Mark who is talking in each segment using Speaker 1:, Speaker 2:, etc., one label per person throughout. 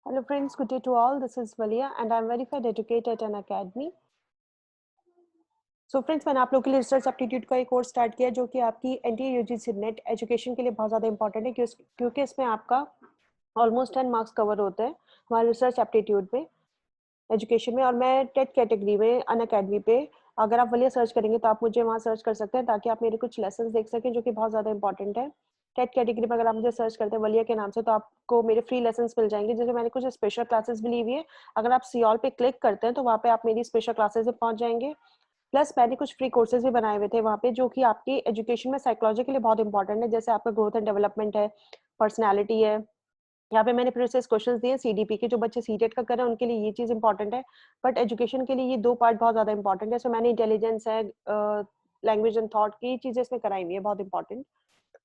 Speaker 1: Hello friends, good day to all. This is Valia and I'm verified educator at an academy. So friends मैंने आप लोगों के लिए research aptitude का एक कोर्स स्टार्ट किया जो कि आपकी एनटीए यूजीसी नेट एजुकेशन के लिए बहुत ज़्यादा इंपॉर्टेंट है क्योंकि इसमें आपका ऑलमोस्ट 10 मार्क्स कवर होते हैं हमारे रिसर्च एप्टीट्यूड में एजुकेशन में। और मैं टेट कैटेगरी में अन अकेडमी पे अगर आप वलिया सर्च करेंगे तो आप मुझे वहाँ सर्च कर सकते हैं ताकि आप मेरे कुछ लेसन देख सकें जो कि बहुत ज़्यादा इंपॉर्टेंट है। टेट कैटेगरी में अगर आप मुझे सर्च करते हैं वलिया के नाम से तो आपको मेरे फ्री लेसन्स मिल जाएंगे जिसमें मैंने कुछ स्पेशल क्लासेस भी ली हुई है। अगर आप सी ऑल पे क्लिक करते हैं तो वहाँ पे आप मेरी स्पेशल क्लासेस में पहुंच जाएंगे। प्लस मैंने कुछ फ्री कोर्सेज भी बनाए हुए थे वहाँ पे जो कि आपकी एजुकेशन में साइकोलॉजी के लिए बहुत इंपॉर्टेंट है, जैसे आपका ग्रोथ एंड डेवलपमेंट है, पर्सनैलिटी है। यहाँ पे मैंने प्रीवियस क्वेश्चंस दिए सीडीपी के, जो बच्चे सीटेट का कर रहे हैं उनके लिए ये चीज़ इंपॉर्टेंट है, बट एजुकेशन के लिए ये 2 पार्ट बहुत ज़्यादा इंपॉर्टेंट है। सो मैंने इंटेलिजेंस है, लैंग्वेज एंड थॉट की चीज़ें इसमें कराई हुई है बहुत इंपॉर्टेंट।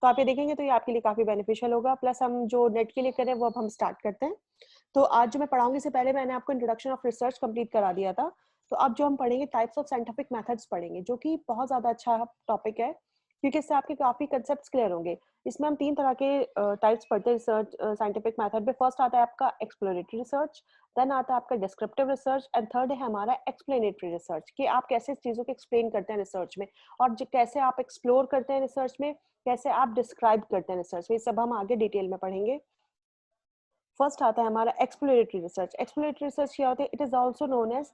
Speaker 1: तो आप ये देखेंगे तो ये आपके लिए काफ़ी बेनिफिशियल होगा। प्लस हम जो नेट के लिए कर रहे हैं वो अब हम स्टार्ट करते हैं। तो आज जो मैं पढ़ाऊंगी इससे पहले मैंने आपको इंट्रोडक्शन ऑफ रिसर्च कंप्लीट करा दिया था। तो अब जो हम पढ़ेंगे टाइप्स ऑफ साइंटिफिक मेथड्स पढ़ेंगे जो कि बहुत ज़्यादा अच्छा टॉपिक है क्योंकि इससे आपके काफ़ी कंसेप्ट्स क्लियर होंगे। इसमें हम 3 तरह के टाइप्स पढ़ते हैं रिसर्च साइंटिफिक मेथड में। फर्स्ट आता है आपका एक्सप्लोरेटरी रिसर्च, देन आता है आपका डिस्क्रिप्टिव रिसर्च एंड थर्ड है हमारा एक्सप्लेनेटरी रिसर्च कि आप कैसे चीज़ों को एक्सप्लेन करते हैं रिसर्च में और कैसे आप एक्सप्लोर करते हैं रिसर्च में, कैसे आप डिस्क्राइब करते हैं रिसर्च में। ये सब हम आगे डिटेल में पढ़ेंगे। फर्स्ट आता है हमारा एक्सप्लोरेटरी रिसर्च। एक्सप्लोरेटरी रिसर्च क्या होता है? It is also known as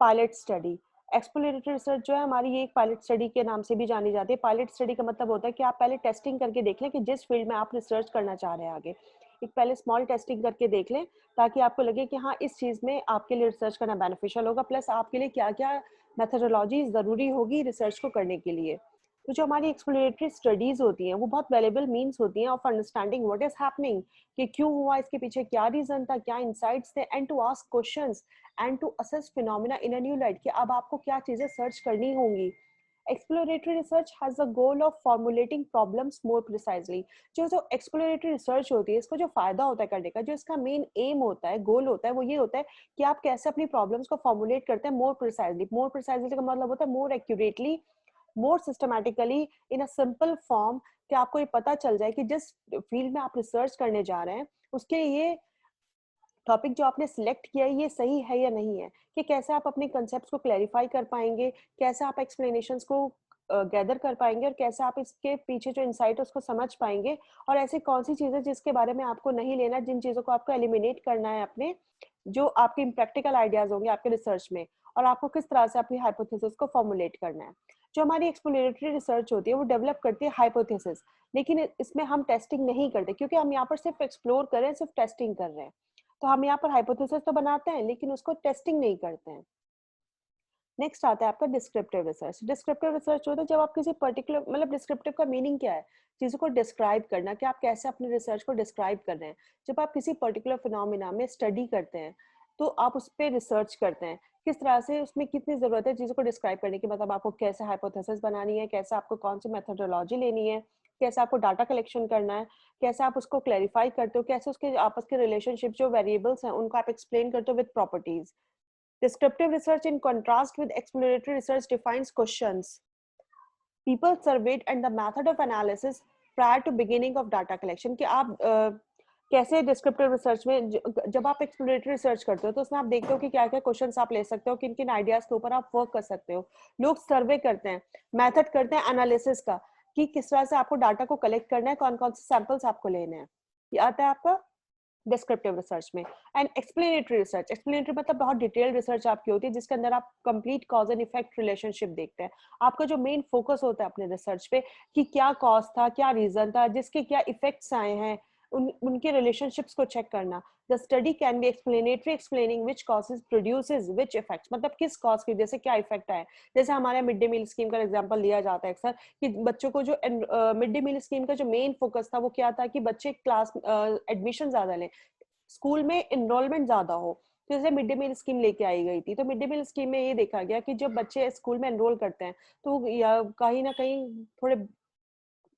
Speaker 1: pilot study. Exploratory research जो है हमारी ये एक पायलट स्टडी के नाम से भी जानी जाती है। पायलट स्टडी का मतलब होता है कि आप पहले टेस्टिंग करके देख लें कि जिस फील्ड में आप रिसर्च करना चाह रहे हैं आगे, एक पहले स्मॉल टेस्टिंग करके देख लें ताकि आपको लगे कि हाँ इस चीज़ में आपके लिए रिसर्च करना बेनिफिशियल होगा, प्लस आपके लिए क्या क्या मेथोडोलॉजी ज़रूरी होगी रिसर्च को करने के लिए। तो जो हमारी एक्सप्लोरेटरी स्टडीज होती हैं वो बहुत वैल्यूएबल मीन्स होती हैं of understanding what is happening, कि क्यों हुआ, इसके पीछे क्या रीजन था, क्या इनसाइट्स थे, and to ask questions and to assess phenomena in a new light कि अब आपको क्या चीजें सर्च करनी होंगी। Exploratory research has the goal of formulating problems more precisely. जो एक्सप्लोरेटरी रिसर्च होती है इसको जो फायदा होता है करने का, जो इसका मेन एम होता है, गोल होता है, वो ये होता है कि आप कैसे अपनी प्रॉब्लम्स को फॉर्मुलेट करते हैं मोर प्रिसाइजली। मोर प्रिसाइजली का मतलब होता है मोर accurately, more systematically, in a simple form, कि आपको ये पता चल जाए कि जिस फील्ड में आप रिसर्च करने जा रहे हैं उसके ये टॉपिक जो आपने सिलेक्ट किया है ये सही है या नहीं है, कि कैसे आप अपने कंसेप्ट को क्लैरिफाई कर पाएंगे, कैसे आप एक्सप्लेनेशंस को गैदर कर पाएंगे और कैसे आप इसके पीछे जो इंसाइट है उसको समझ पाएंगे, और ऐसी कौन सी चीजें जिसके बारे में आपको नहीं लेना, जिन चीजों को आपको एलिमिनेट करना है अपने जो आपके प्रैक्टिकल आइडियाज होंगे आपके रिसर्च में, और आपको किस तरह से अपनी हाइपोथेसिस को फॉर्मुलेट करना है। जो हमारी एक्सप्लोरेटरी रिसर्च होती है वो डेवलप करती है हाइपोथेसिस, लेकिन इसमें हम टेस्टिंग नहीं करते क्योंकि हम यहाँ पर सिर्फ एक्सप्लोर कर रहे हैं, सिर्फ टेस्टिंग कर रहे हैं। तो हम यहाँ पर हाइपोथेसिस तो बनाते हैं लेकिन उसको टेस्टिंग नहीं करते हैं। नेक्स्ट आता है आपका डिस्क्रिप्टिव रिसर्च। डिस्क्रिप्टिव रिसर्च होता है जब आप किसी पर्टिकुलर, मतलब डिस्क्रिप्टिव का मीनिंग क्या है, चीजों को डिस्क्राइब करना कि आप कैसे अपने रिसर्च को डिस्क्राइब कर रहे हैं। जब आप किसी पर्टिकुलर फिनोमिना में स्टडी करते हैं तो आप उस पर रिसर्च करते हैं किस तरह से, उसमें कितनी जरूरत है चीजों को डिस्क्राइब करने की, मतलब आपको कैसे हाइपोथेसिस बनानी है, कैसे आपको कौन सी मेथोडोलॉजी लेनी है, कैसे आपको डाटा कलेक्शन करना है, कैसे आप उसको क्लैरिफाई करते हो, कैसे उसके आपस के रिलेशनशिप जो वेरिएबल्स हैं उनको आप एक्सप्लेन करते हो with properties. Descriptive research, in contrast with exploratory research, defines questions, people surveyed, and the method of analysis prior to beginning of data collection। कि आप कैसे डिस्क्रिप्टिव रिसर्च में जब आप एक्सप्लोरेटरी रिसर्च करते हो तो उसमें आप देखते हो कि क्या क्या क्वेश्चंस आप ले सकते हो, किन किन आइडियाज के ऊपर आप वर्क कर सकते हो। लोग सर्वे करते हैं, मेथड करते हैं एनालिसिस का कि किस तरह से आपको डाटा को कलेक्ट करना है, कौन कौन से सैंपल्स आपको लेने हैं। ये आता है आपका डिस्क्रिप्टिव रिसर्च में। एंड एक्सप्लेनेटरी रिसर्च, एक्सप्लेनेटरी मतलब बहुत डिटेल रिसर्च आपकी होती है जिसके अंदर आप complete cause and effect relationship देखते हैं। आपका जो मेन फोकस होता है अपने रिसर्च पे कि क्या कॉज था, क्या रीजन था, जिसके क्या इफेक्ट्स आए हैं, उनके रिलेशनशिप्स को चेक करना। The study can be explanatory, explaining which causes produces which effects, मतलब किस कॉज की वजह से क्या इफेक्ट आए। जैसे हमारे मिड डे मील स्कीम का एग्जांपल लिया जाता है अक्सर कि बच्चों को जो मिड डे मील स्कीम का जो मेन फोकस था वो क्या था कि बच्चे क्लास एडमिशन ज्यादा लें, स्कूल में एनरोलमेंट ज्यादा हो। तो जैसे मिड डे मील स्कीम लेके आई गई थी, तो मिड डे मील स्कीम में ये देखा गया कि जब बच्चे स्कूल में एनरोल करते हैं तो या कहीं ना कहीं थोड़े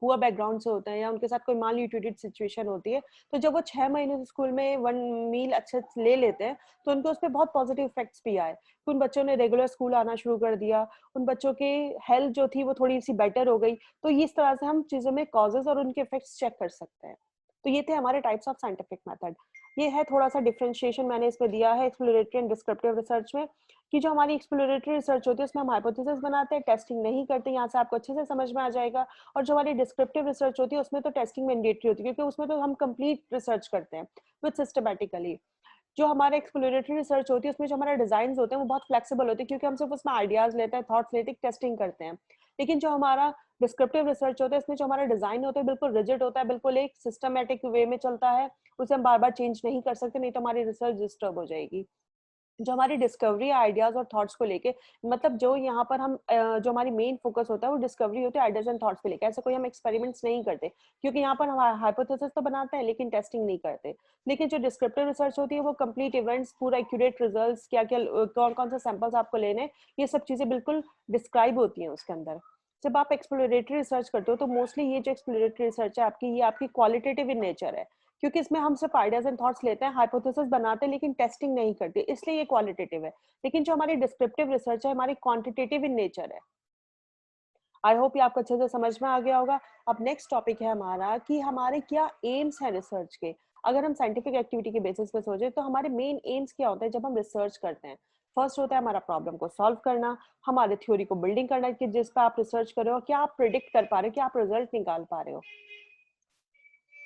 Speaker 1: पुअर बैकग्राउंड से होते हैं या उनके साथ कोई माल न्यूट्रिटेड सिचुएशन होती है, तो जब वो 6 महीने से स्कूल में वन मील अच्छे से ले लेते हैं तो उनको उस पर बहुत पॉजिटिव इफेक्ट्स भी आए कि उन बच्चों ने रेगुलर स्कूल आना शुरू कर दिया, उन बच्चों की हेल्थ जो थी वो थोड़ी सी बेटर हो गई। तो इस तरह से हम चीजों में कॉजेज और उनके इफेक्ट्स चेक कर सकते हैं। तो ये थे हमारे टाइप्स ऑफ साइंटिफिक मेथड। ये है थोड़ा सा डिफरेंशिएशन मैंने इसमें दिया है एक्सप्लोरेटरी एंड डिस्क्रिप्टिव रिसर्च में, कि जो हमारी एक्सप्लोरेटरी रिसर्च होती है उसमें हम हाइपोथेसिस बनाते हैं, टेस्टिंग नहीं करते, यहाँ से आपको अच्छे से समझ में आ जाएगा। और जो हमारी डिस्क्रिप्टिव रिसर्च होती है उसमें तो टेस्टिंग मैंडेटरी होती है, क्योंकि उसमें तो हम कंप्लीट रिसर्च करते हैं विद सिस्टमैटिकली। जो हमारा एक्सप्लोरेटरी रिसर्च होती है उसमें जो हमारा डिजाइन होते हैं वो बहुत फ्लेक्सिबल होते हैं, क्योंकि हम सिर्फ उसमें आइडियाज लेते हैं, थॉट्स लेते हैं, टेस्टिंग करते हैं। लेकिन जो हमारा डिस्क्रिप्टिव रिसर्च होता है इसमें जो हमारा डिजाइन होता है बिल्कुल रिजिड होता है, बिल्कुल एक सिस्टमैटिक वे में चलता है, उसे हम बार बार चेंज नहीं कर सकते, नहीं तो हमारी रिसर्च डिस्टर्ब हो जाएगी। जो हमारी डिस्कवरी आइडियाज और थॉट्स को लेके, मतलब जो यहाँ पर हम जो हमारी मेन फोकस होता है वो डिस्कवरी होती है आइडियाज एंड थॉट्स को लेके। ऐसे कोई हम एक्सपेरिमेंट्स नहीं करते, क्योंकि यहाँ पर हम हाइपोथेसिस तो बनाते हैं लेकिन टेस्टिंग नहीं करते। लेकिन जो डिस्क्रिप्टिव रिसर्च होती है वो कंप्लीट इवेंट्स, पूरा एक्यूरेट रिजल्ट्स, क्या क्या कौन कौन से सैंपल्स आपको लेने, ये सब चीजें बिल्कुल डिस्क्राइब होती हैं उसके अंदर। जब आप एक्सप्लोरेटरी रिसर्च करते हो तो मोस्टली ये जो एक्सप्लोरेटरी रिसर्च है आपकी, ये आपकी क्वालिटेटिव इन नेचर है, क्योंकि इसमें हम सिर्फ आइडियाज एंड थॉट्स लेते हैं, हाइपोथेसिस बनाते हैं लेकिन टेस्टिंग नहीं करते, इसलिए ये क्वालिटेटिव है। लेकिन जो हमारी डिस्क्रिप्टिव रिसर्च है हमारी क्वांटिटेटिव इन नेचर है। आई होप ये आपको अच्छे से समझ में आ गया होगा। अब नेक्स्ट टॉपिक है हमारा कि हमारे क्या एम्स हैं रिसर्च के। अगर हम साइंटिफिक एक्टिविटी के बेसिस पे सोचे तो हमारे मेन एम्स क्या होते हैं जब हम रिसर्च करते हैं। फर्स्ट होता है हमारा प्रॉब्लम को सॉल्व करना, हमारे थ्योरी को बिल्डिंग करना कि जिस पे आप रिसर्च कर रहे हो क्या आप प्रिडिक्ट कर पा रहे हो, क्या आप रिजल्ट निकाल पा रहे हो।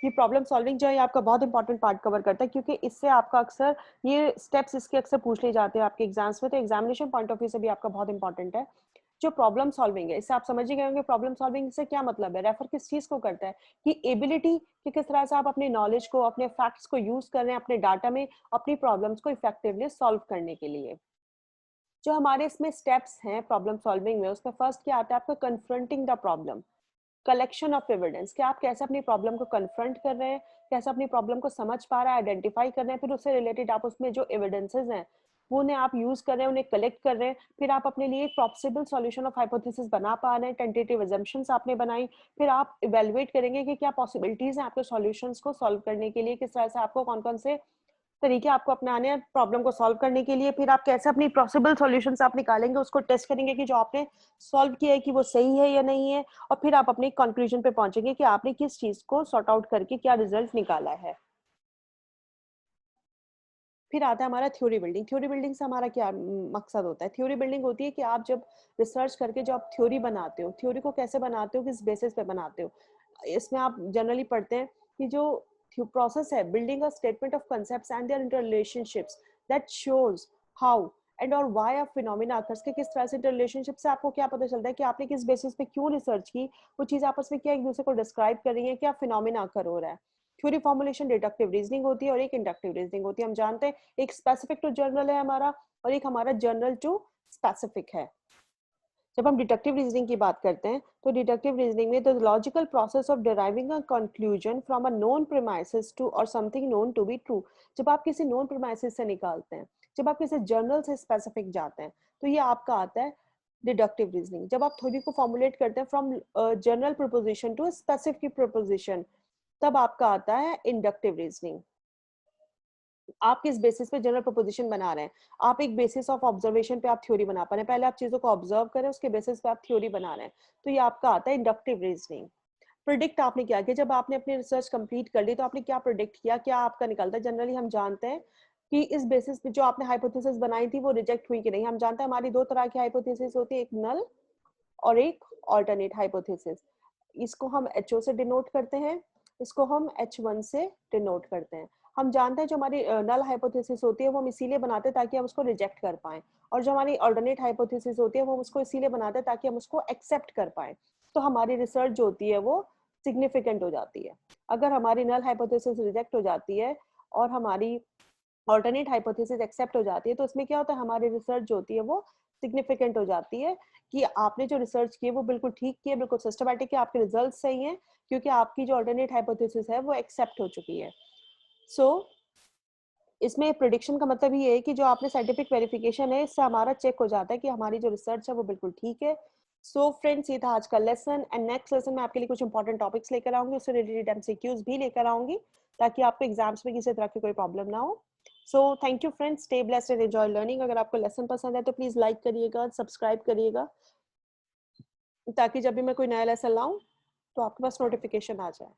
Speaker 1: ये प्रॉब्लम सॉल्विंग जो है आपका बहुत इंपॉर्टेंट पार्ट कवर करता है, क्योंकि इससे आपका अक्सर ये स्टेप्स इसके अक्सर पूछ ले जाते हैं आपके एग्जाम्स में, तो एग्जामिनेशन पॉइंट ऑफ व्यू से भी आपका बहुत इंपॉर्टेंट है। जो प्रॉब्लम सॉल्विंग है इससे आप समझ ही गए होंगे प्रॉब्लम सॉल्विंग से क्या मतलब है, रेफर किस चीज को करता है, कि एबिलिटी कि किस तरह से आप अपने नॉलेज को, अपने फैक्ट्स को यूज कर रहे हैं अपने डाटा में अपनी प्रॉब्लम्स को इफेक्टिवली सॉल्व करने के लिए। जो हमारे इसमें स्टेप्स हैं प्रॉब्लम सॉल्विंग में, उसमें फर्स्ट क्या आता है आपका confronting the problem, collection of evidence, कि आप कैसे अपनी प्रॉब्लम को कन्फ्रंट कर रहे हैं, कैसे अपनी प्रॉब्लम को समझ पा रहे हैं, आइडेंटिफाई कर रहे हैं, फिर उससे रिलेटेड आप उसमें जो एविडेंसेस हैं वो उन्हें आप यूज कर रहे हैं, उन्हें कलेक्ट कर रहे हैं, फिर आप अपने लिए एक पॉसिबल सॉल्यूशन ऑफ हाइपोथेसिस बना पा रहे हैं, टेंटेटिव अजम्पशंस आपने बनाई, फिर आप इवेलुएट करेंगे कि क्या पॉसिबिलिटीज हैं आपके सॉल्यूशंस को सॉल्व करने के लिए, किस तरह से आपको कौन कौन से तरीके आपको अपनाने हैं प्रॉब्लम को सॉल्व करने के लिए, फिर आप कैसे अपनी पॉसिबल सॉल्यूशंस आप निकालेंगे, उसको टेस्ट करेंगे कि जो आपने सॉल्व किया है कि वो सही है या नहीं है, और फिर आप अपने कंक्लूजन पे पहुंचेंगे कि आपने किस चीज को सॉर्ट आउट करके क्या रिजल्ट निकाला है। फिर आता है हमारा थ्योरी बिल्डिंग। थ्योरी बिल्डिंग से हमारा क्या मकसद होता है, थ्योरी बिल्डिंग होती है कि आप जब रिसर्च करके जो आप थ्योरी बनाते हो, थ्योरी को कैसे बनाते हो, किस बेसिस पे बनाते हो। इसमें आप जनरली पढ़ते हैं कि जो प्रोसेस है building a statement of concepts and their interrelationships that shows how and or why a phenomena occurs, के किस तरह से इंटररिलेशनशिप से आपको क्या पता चलता है कि आपने किस बेसिस पे क्यों रिसर्च की, वो चीज आपस में क्या एक दूसरे को डिस्क्राइब कर रही है, क्या फिनोमेना अकर हो रहा है। थ्योरी फॉर्मुलेशन डिडक्टिव रीजनिंग होती है और एक इंडक्टिव रीजनिंग होती है। हम जानते हैं एक स्पेसिफिक टू जनरल है हमारा और एक हमारा जनरल टू स्पेसिफिक है। जब हम डिडक्टिव रीजनिंग की बात करते हैं तो डिडक्टिव रीजनिंग में the logical process of deriving a conclusion from a known premises to or something known to be true. जब आप किसी नोन प्रीमाइसेस से निकालते हैं, जब आप किसी जनरल से स्पेसिफिक जाते हैं, तो ये आपका आता है डिडक्टिव रीजनिंग। जब आप थ्योरी को फॉर्मुलेट करते हैं from general proposition to specific proposition, तब आपका आता है इंडक्टिव रीजनिंग। आप किस बेसिस पे जनरल प्रोपोजिशन बना रहे हैं, आप एक बेसिस ऑफ ऑब्जर्वेशन पे आप थ्योरी बना पा रहे हैं, पहले आप चीजों को ऑब्जर्व करें उसके बेसिस पे आप थ्योरी बना रहे हैं, तो ये आपका आता है इंडक्टिव रीजनिंग। प्रिडिक्ट आपने क्या किया, जब आपने अपनी रिसर्च कंप्लीट कर ली तो आपने क्या प्रिडिक्ट किया, क्या आपका निकलता है। जनरली हम जानते हैं कि इस बेसिस पे जो आपने हाइपोथेसिस बनाई थी वो रिजेक्ट हुई कि नहीं। हम जानते हैं हमारी दो तरह की हाइपोथेसिस होती है, एक नल और एक ऑल्टरनेट हाइपोथेसिस। इसको हम HO से डिनोट करते हैं, इसको हम H1 से डिनोट करते हैं। हम जानते हैं जो हमारी नल हाइपोथेसिस होती है वो हम इसीलिए बनाते हैं ताकि हम उसको रिजेक्ट कर पाएं, और जो हमारी ऑल्टरनेट हाइपोथेसिस होती है वो हम उसको इसीलिए बनाते हैं ताकि हम उसको एक्सेप्ट कर पाएं। तो हमारी रिसर्च जो होती है वो सिग्निफिकेंट हो जाती है। अगर हमारी नल हाइपोथेसिस रिजेक्ट हो जाती है और हमारी ऑल्टरनेट हाइपोथेसिस एक्सेप्ट हो जाती है, तो उसमें क्या होता है हमारी रिसर्च जो होती है वो सिग्निफिकेंट हो जाती है, कि आपने जो रिसर्च की है वो बिल्कुल ठीक की है, बिल्कुल सिस्टमैटिक है, आपके रिजल्ट सही हैं, क्योंकि आपकी जो ऑल्टरनेट हाइपोथेसिस है वो एक्सेप्ट हो चुकी है। सो इसमें प्रिडिक्शन का मतलब ये है कि जो आपने साइंटिफिक वेरिफिकेशन है इससे हमारा चेक हो जाता है कि हमारी जो रिसर्च है वो बिल्कुल ठीक है। सो फ्रेंड्स, ये था आज का लेसन, एंड नेक्स्ट लेसन में आपके लिए कुछ इंपॉर्टेंट टॉपिक्स लेकर आऊंगी, उससे रिलेटेड MCQs भी लेकर आऊंगी ताकि आपको एग्जाम्स में किसी तरह की कोई प्रॉब्लम ना हो। So thank you friends, stay blessed and enjoy learning. अगर आपको लेसन पसंद है तो प्लीज लाइक करिएगा, सब्सक्राइब करिएगा, ताकि जब भी मैं कोई नया लेसन लाऊं तो आपके पास नोटिफिकेशन आ जाए।